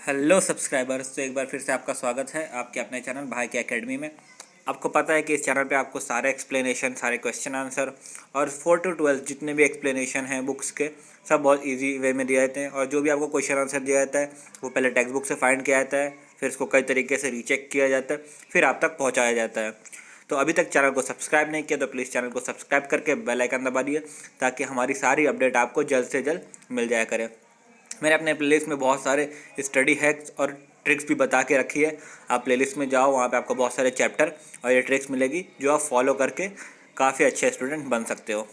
Hello subscribers, तो एक बार फिर से आपका स्वागत है आपके अपने चैनल भाई के एकेडमी में। आपको पता है कि इस चैनल पे आपको सारे एक्सप्लेनेशन, सारे क्वेश्चन आंसर और 4 to 12 जितने भी एक्सप्लेनेशन हैं बुक्स के, सब बहुत इजी वे में दिए जाते हैं। और जो भी आपको क्वेश्चन आंसर दिया जाता है वो पहले टेक्स्ट बुक से फाइंड किया जाता है, फिर उसको कई तरीके से रीचेक किया जाता है, फिर आप तक पहुँचाया जाता है। तो अभी तक चैनल को सब्सक्राइब नहीं किया तो प्लीज़ चैनल को सब्सक्राइब करके बेल आइकन दबा दिए, ताकि हमारी सारी अपडेट आपको जल्द से जल्द मिल जाया करे। मैंने अपने प्लेलिस्ट में बहुत सारे स्टडी हैक्स और ट्रिक्स भी बता के रखी है। आप प्लेलिस्ट में जाओ, वहाँ पे आपको बहुत सारे चैप्टर और ये ट्रिक्स मिलेगी जो आप फॉलो करके काफ़ी अच्छे स्टूडेंट बन सकते हो।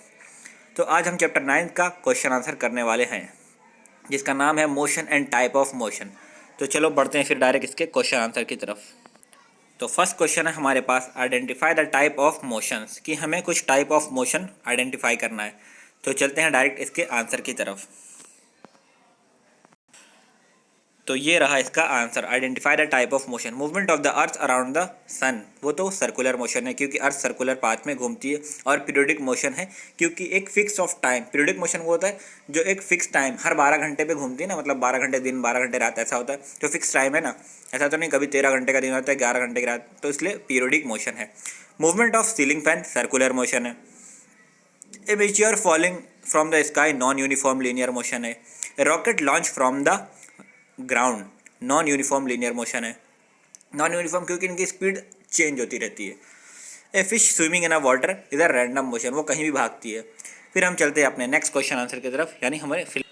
तो आज हम चैप्टर 9 का क्वेश्चन आंसर करने वाले हैं, जिसका नाम है motion and type of motion. तो चलो बढ़ते हैं फिर डायरेक्ट इसके क्वेश्चन आंसर की तरफ। तो फर्स्ट क्वेश्चन है हमारे पास, identify the type of motions, कि हमें कुछ टाइप ऑफ मोशन आइडेंटिफाई करना है। तो चलते हैं डायरेक्ट इसके आंसर की तरफ। तो ये रहा इसका answer, identify the type of motion. Movement of the earth around the sun, वो तो सर्कुलर मोशन है क्योंकि अर्थ सर्कुलर पाथ में घूमती है। और पीरियोडिक मोशन है क्योंकि एक fix of time, periodic motion वो होता है जो एक फिक्स टाइम हर 12 घंटे पे घूमती है ना, मतलब 12 घंटे दिन 12 घंटे रात ऐसा होता है, जो फिक्स टाइम है ना। ऐसा तो नहीं कभी 13 घंटे का दिन होता है 11 घंटे की रात, तो इसलिए पीरियोडिक मोशन है। Movement of ceiling fan circular motion है। A meteor falling from the sky non uniform linear motion है। Rocket launch from the ground non uniform linear motion है। नॉन यूनिफॉर्म क्योंकि इनकी स्पीड चेंज होती रहती है। A fish swimming in a water is a random motion, वो कहीं भी भागती है। फिर हम चलते हैं अपने नेक्स्ट क्वेश्चन आंसर की तरफ, यानी हमारे फिल।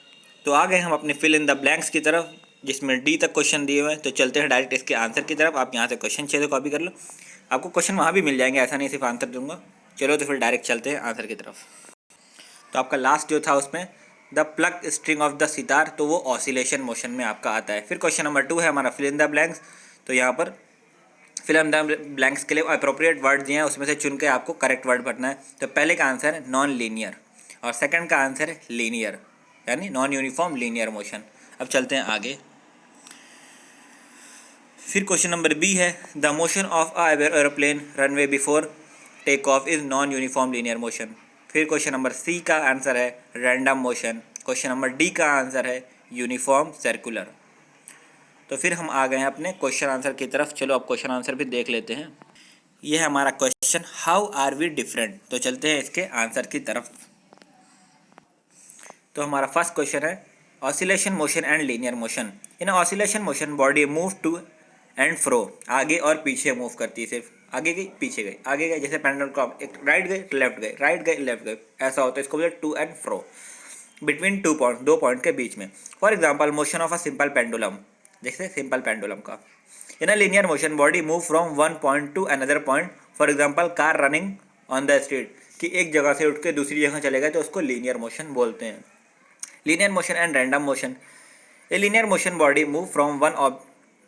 तो आ गए हम अपने फिल इन द ब्लैंक्स की तरफ, जिसमें डी तक क्वेश्चन दिए हुए हैं। तो चलते हैं डायरेक्ट इसके आंसर की तरफ। आप यहाँ से क्वेश्चन चाहिए तो कॉपी कर लो, आपको क्वेश्चन वहाँ भी मिल जाएंगे, ऐसा नहीं सिर्फ आंसर दूंगा। चलो तो फिर डायरेक्ट चलते हैं आंसर की तरफ। तो आपका लास्ट जो था उसमें the plug string of the sitar, तो वो ऑसिलेशन मोशन में आपका आता है। फिर क्वेश्चन नंबर 2 है हमारा फिल इन द ब्लैंक्स। तो यहाँ पर फिल इन द ब्लैंक्स के लिए अप्रोप्रिएट वर्ड दिए हैं, उसमें से चुन के आपको करेक्ट वर्ड भरना है। तो पहले का आंसर है नॉन लीनियर और सेकंड का आंसर है लीनियर, यानी नॉन यूनिफॉर्म लीनियर मोशन। अब चलते हैं आगे। फिर क्वेश्चन नंबर बी है the motion of a aeroplane runway before take off is non uniform linear motion. फिर क्वेश्चन नंबर सी का आंसर है random motion. Question number D का आंसर है यूनिफॉर्म सर्कुलर। तो फिर हम आ गए हैं अपने क्वेश्चन आंसर की तरफ। चलो अब क्वेश्चन आंसर भी देख लेते हैं। यह है हमारा question, how are we different. तो चलते हैं इसके आंसर की तरफ। तो हमारा फर्स्ट क्वेश्चन है oscillation motion and linear motion. In oscillation motion body move to and fro, आगे और पीछे मूव करती है, सिर्फ आगे गई पीछे गई आगे गई, जैसे पेंडुलम क्लॉक, एक राइट गए लेफ्ट गए राइट गए लेफ्ट गए, ऐसा होता है। इसको बोलते to and fro between 2 point, 2 point के बीच में। For example motion of a simple pendulum, जैसे सिंपल पेंडुलम का। In a linear motion body move from one point to another point. For example car running on the street, कि एक जगह से उठ के दूसरी जगह चले गए तो उसको लीनियर मोशन बोलते हैं। Linear motion and random motion. A linear motion body move from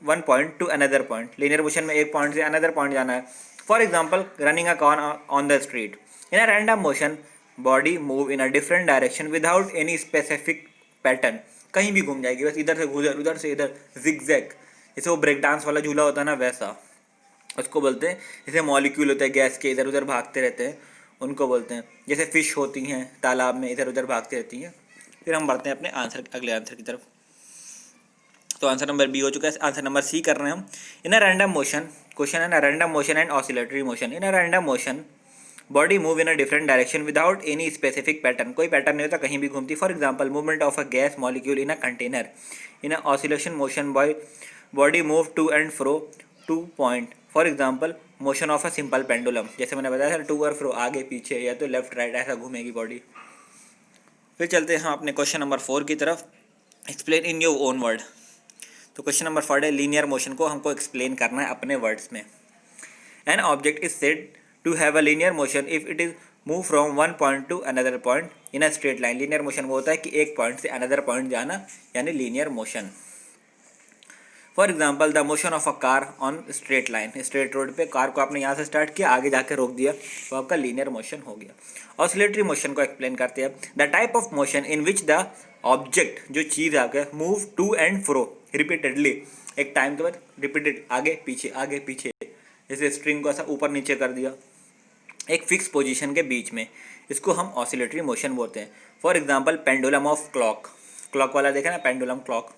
one point to another point. Linear motion में एक पॉइंट से अनदर पॉइंट जाना है। For example running a car on the street. In a random motion body move in a different direction without any specific pattern, कहीं भी घूम जाएगी, बस इधर से उधर उधर से इधर, जिगजैग, जैसे वो ब्रेक डांस वाला झूला होता है ना वैसा, उसको बोलते हैं। जैसे मॉलिक्यूल होते हैं गैस के, इधर उधर भागते रहते हैं, उनको बोलते हैं। जैसे फिश होती हैं तालाब में, इधर उधर भागती रहती हैं। फिर हम बढ़ते हैं अपने आंसर, अगले आंसर की तरफ। तो आंसर नंबर बी हो चुका है, आंसर नंबर सी कर रहे हैं हम। In a random motion, question है ना, random motion and oscillatory motion. In a random motion body move in a different direction without any specific pattern, कोई पैटर्न नहीं होता, कहीं भी घूमती। For example movement of a gas molecule in a container. In a oscillation motion body move to and fro 2 point. For example motion of a simple pendulum, जैसे मैंने बताया था टू और फ्रो, आगे पीछे या तो लेफ्ट राइट ऐसा घूमेगी बॉडी। फिर चलते हैं हम अपने क्वेश्चन नंबर 4 की तरफ। Explain in your own word. तो क्वेश्चन नंबर 4 है लीनियर मोशन को हमको एक्सप्लेन करना है अपने वर्ड्स में। An object is said to have a linear motion if it is move from one point to another point in a straight line. Linear motion वो होता है कि एक पॉइंट से अनदर पॉइंट जाना, यानी linear motion. For example the motion of a car on straight line, straight road पे car को आपने यहाँ से स्टार्ट किया, आगे जाके रोक दिया, तो आपका लीनियर मोशन हो गया। ऑसिलेटरी मोशन को एक्सप्लेन करते हैं। The type of motion in which the object, जो चीज़ आ गया, move to and fro repeatedly, एक टाइम के बाद रिपीटेड, आगे पीछे, जैसे स्ट्रिंग को ऐसा ऊपर नीचे कर दिया एक फिक्स पोजीशन के बीच में, इसको हम ऑसिलेटरी मोशन बोलते हैं। For example pendulum of clock, clock वाला देखा ना पेंडुलम क्लॉक।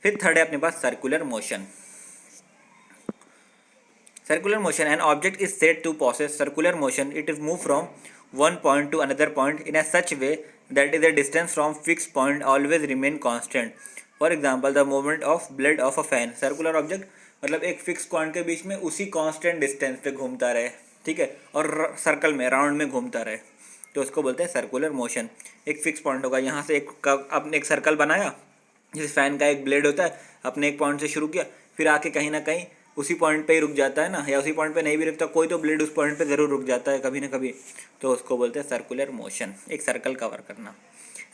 फिर थर्ड है अपने पास circular motion. Circular motion, an object is said to possess circular motion. It is moved from one point to another point in a such way that the distance from fixed point always remain constant. For example, the movement of blade of a fan. Circular object मतलब एक fix point के बीच में उसी constant distance पे घूमता रहे, ठीक है, और सर्कल में राउंड में घूमता रहे, तो उसको बोलते हैं सर्कुलर मोशन। एक फिक्स पॉइंट होगा, यहाँ से आपने एक सर्कल बनाया, जैसे फैन का एक ब्लेड होता है, अपने एक पॉइंट से शुरू किया, फिर आके कहीं ना कहीं उसी पॉइंट पे ही रुक जाता है ना, या उसी पॉइंट पे नहीं भी रुकता, कोई तो ब्लेड उस पॉइंट पे ज़रूर रुक जाता है कभी ना कभी, तो उसको बोलते हैं सर्कुलर मोशन, एक सर्कल कवर करना।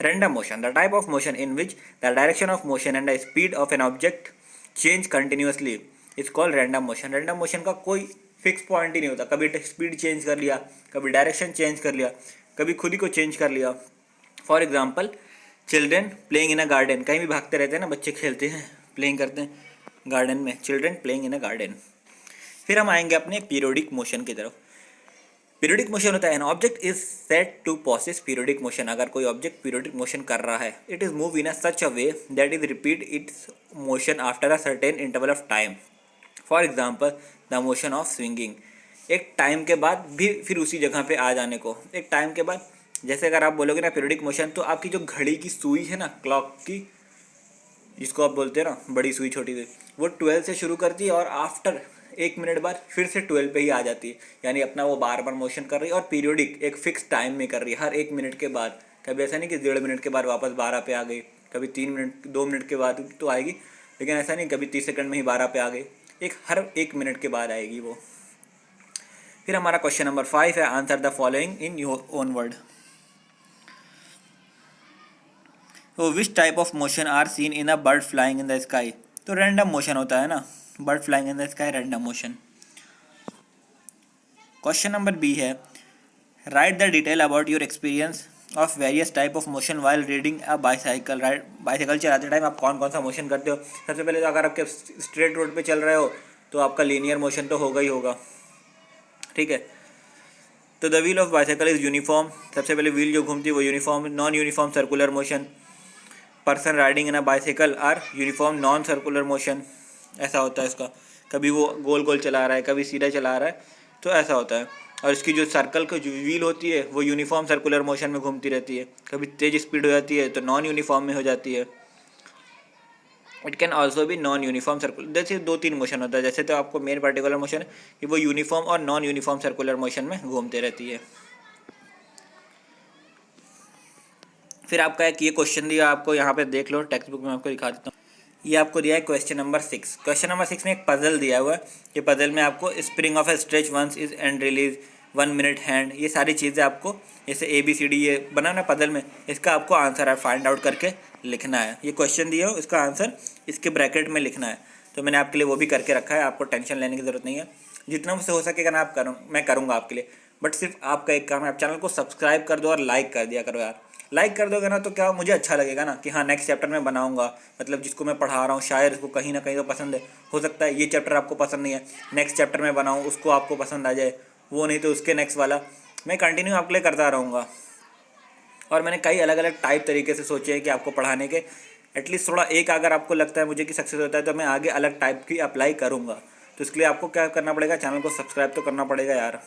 Random motion, the type of motion in which the direction of motion and the speed of an object change continuously is called random motion. Random motion का कोई फिक्स पॉइंट ही नहीं होता, कभी speed change कर लिया, कभी direction change कर लिया, कभी खुद ही को चेंज कर लिया। For example children playing in a garden, कहीं भी भागते रहते हैं ना बच्चे, खेलते हैं, प्लेइंग करते हैं गार्डन में, children playing in a garden. फिर हम आएंगे अपने पीरियोडिक मोशन की तरफ। पीरियोडिक मोशन होता है an object is set to possess periodic motion. अगर कोई ऑब्जेक्ट पीरियोडिक मोशन कर रहा है, it is move in a such a way that is repeat its motion after a certain interval of time. For example the motion of swinging, एक time के बाद भी फिर उसी जगह पे आ जाने को, एक टाइम के बाद, जैसे अगर आप बोलोगे ना पीरियोडिक मोशन, तो आपकी जो घड़ी की सुई है ना, क्लॉक की, जिसको आप बोलते हैं ना बड़ी सुई छोटी सुई, वो 12 से शुरू करती है और आफ्टर 1 मिनट बाद फिर से 12 पे ही आ जाती है, यानी अपना वो बार बार मोशन कर रही है और पीरियोडिक एक फिक्स टाइम में कर रही है, हर 1 मिनट के बाद। कभी ऐसा नहीं कि 1.5 मिनट के बाद वापस 12 पे आ गई, कभी 3 मिनट 2 मिनट के बाद तो आएगी, लेकिन ऐसा नहीं कभी 30 सेकंड में ही 12 पे आ गई, एक हर 1 मिनट के बाद आएगी वो। फिर हमारा क्वेश्चन नंबर 5 है, answer the following in your own word. तो which type of motion are seen in a bird flying in the sky, तो रैंडम मोशन होता है ना, bird flying in the sky random motion. Question number B है, write the detail about your experience of various type of motion while reading a bicycle. Right, bicycle चलाते time आप कौन कौन सा मोशन करते हो। सबसे पहले तो अगर आपके स्ट्रेट रोड पे चल रहे हो तो आपका लीनियर मोशन तो होगा ही होगा, ठीक है। तो the wheel of bicycle is uniform, सबसे पहले व्हील जो घूमती है वो uniform. Non uniform circular motion, person riding in a bicycle are uniform non circular motion, ऐसा होता है इसका, कभी वो गोल गोल चला रहा है, कभी सीधा चला रहा है, तो ऐसा होता है। और इसकी जो सर्कल की जो व्हील होती है वो यूनिफॉर्म सर्कुलर मोशन में घूमती रहती है, कभी तेज स्पीड हो जाती है तो नॉन यूनिफॉर्म में हो जाती है। इट कैन ऑल्सो भी नॉन यूनिफॉर्म सर्कुलर, जैसे 2-3 मोशन होता है, जैसे तो आपको मेन पर्टिकुलर मोशन है कि वो यूनिफॉर्म और नॉन यूनिफॉर्म सर्कुलर मोशन में घूमते रहती है। फिर आपका एक ये क्वेश्चन दिया आपको, यहाँ पे देख लो, टेक्स्ट बुक में आपको दिखा देता हूँ। ये आपको दिया है क्वेश्चन नंबर 6। क्वेश्चन नंबर 6 में एक पजल दिया हुआ है, ये पजल में आपको spring of a stretch once is and release 1 minute hand, ये सारी चीज़ें आपको जैसे ABCD ये बना ना पजल में, इसका आपको आंसर है फाइंड आउट करके लिखना है। ये क्वेश्चन दिया हो, इसका आंसर इसके ब्रैकेट में लिखना है, तो मैंने आपके लिए वो भी करके रखा है, आपको टेंशन लेने की ज़रूरत नहीं है। जितना मुझसे हो सकेगा ना आप करूँ, मैं करूँगा आपके लिए, बट सिर्फ आपका एक काम है, आप चैनल को सब्सक्राइब कर दो और लाइक कर दिया करो यार। लाइक कर दोगे ना तो क्या मुझे अच्छा लगेगा ना कि हाँ नेक्स्ट चैप्टर में बनाऊंगा, मतलब जिसको मैं पढ़ा रहा हूँ शायद उसको कहीं ना कहीं तो पसंद है, हो सकता है ये चैप्टर आपको पसंद नहीं है, नेक्स्ट चैप्टर में बनाऊँ उसको आपको पसंद आ जाए, वो नहीं तो उसके नेक्स्ट वाला, मैं कंटिन्यू आपके लिए करता रहूँगा। और मैंने कई अलग अलग टाइप तरीके से सोचे हैं कि आपको पढ़ाने के, एटलीस्ट थोड़ा एक अगर आपको लगता है मुझे कि सक्सेस होता है तो मैं आगे अलग टाइप की अप्लाई करूँगा। तो इसके लिए आपको क्या करना पड़ेगा, चैनल को सब्सक्राइब तो करना पड़ेगा यार।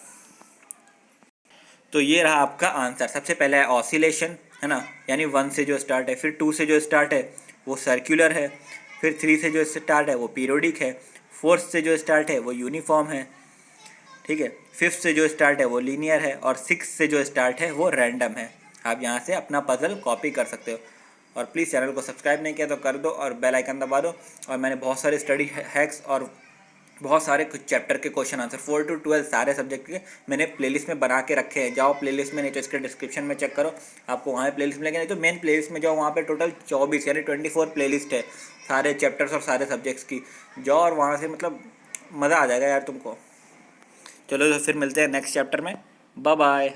तो ये रहा आपका आंसर। सबसे पहले है ऑसिलेशन, है ना, यानी 1 से जो स्टार्ट है, फिर 2 से जो स्टार्ट है वो सर्कुलर है, फिर 3 से जो स्टार्ट है वो पीरियोडिक है, 4 से जो स्टार्ट है वो यूनिफॉर्म है, ठीक है, 5 से जो स्टार्ट है वो लीनियर है, और 6 से जो स्टार्ट है वो रैंडम है। आप यहाँ से अपना पजल कॉपी कर सकते हो। और प्लीज़ चैनल को सब्सक्राइब नहीं किया तो कर दो और बेल आइकन दबा दो। और मैंने बहुत सारे स्टडी हैक्स और बहुत सारे कुछ चैप्टर के क्वेश्चन आंसर 4 to 12 सारे सब्जेक्ट के मैंने प्लेलिस्ट में बना के रखे हैं। जाओ प्लेलिस्ट में, नहीं तो इसके डिस्क्रिप्शन में चेक करो, आपको वहाँ पे प्लेलिस्ट मिलेगी, नहीं तो मेन प्लेलिस्ट में जाओ, वहाँ पे टोटल 24 यानी 24 प्लेलिस्ट है सारे चैप्टर्स और सारे सब्जेक्ट्स की। जाओ और वहाँ से मतलब मज़ा आ जाएगा यार तुमको। चलो तो फिर मिलते हैं नेक्स्ट चैप्टर में, बाय बाय।